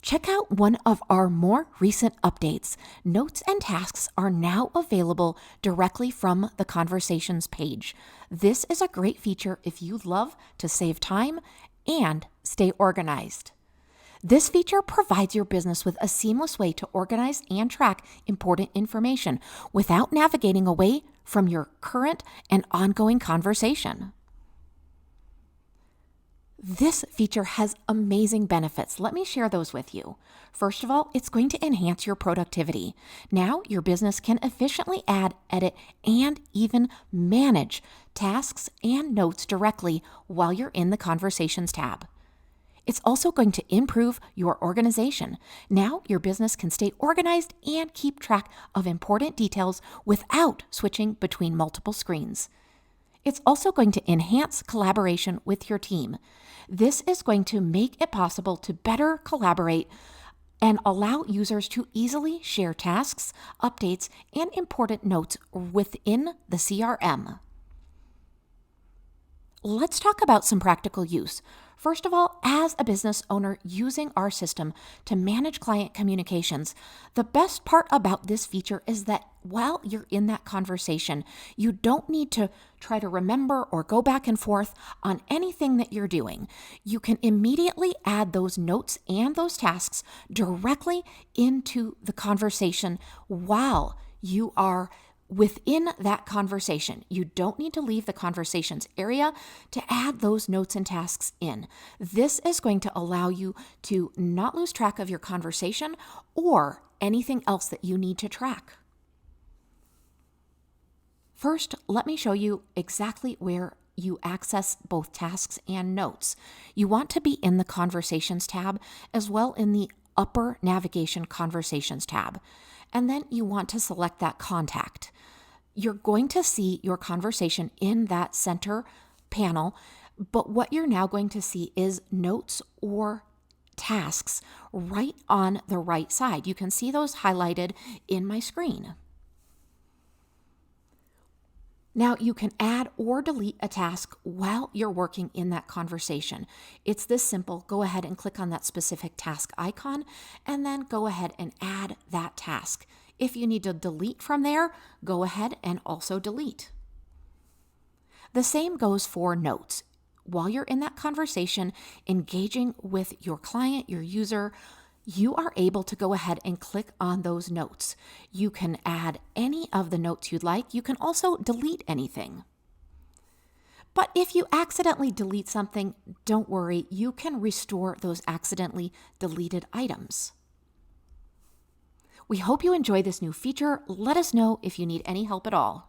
Check out one of our more recent updates. Notes and tasks are now available directly from the Conversations page. This is a great feature if you love to save time and stay organized. This feature provides your business with a seamless way to organize and track important information without navigating away from your current and ongoing conversation. This feature has amazing benefits. Let me share those with you. First of all, it's going to enhance your productivity. Now, your business can efficiently add, edit, and even manage tasks and notes directly while you're in the Conversations tab. It's also going to improve your organization. Now, your business can stay organized and keep track of important details without switching between multiple screens. It's also going to enhance collaboration with your team. This is going to make it possible to better collaborate and allow users to easily share tasks, updates, and important notes within the CRM. Let's talk about some practical use. First of all, as a business owner using our system to manage client communications, the best part about this feature is that while you're in that conversation, you don't need to try to remember or go back and forth on anything that you're doing. You can immediately add those notes and those tasks directly into the conversation while you are within that conversation. You don't need to leave the conversations area to add those notes and tasks in. This is going to allow you to not lose track of your conversation or anything else that you need to track. First, let me show you exactly where you access both tasks and notes. You want to be in the Conversations tab as well in the upper navigation Conversations tab. And then you want to select that contact. You're going to see your conversation in that center panel, but what you're now going to see is notes or tasks right on the right side. You can see those highlighted in my screen. Now you can add or delete a task while you're working in that conversation. It's this simple. Go ahead and click on that specific task icon and then go ahead and add that task. If you need to delete from there, go ahead and also delete. The same goes for notes. While you're in that conversation, engaging with your client, your user, you are able to go ahead and click on those notes. You can add any of the notes you'd like. You can also delete anything. But if you accidentally delete something, don't worry, you can restore those accidentally deleted items. We hope you enjoy this new feature. Let us know if you need any help at all.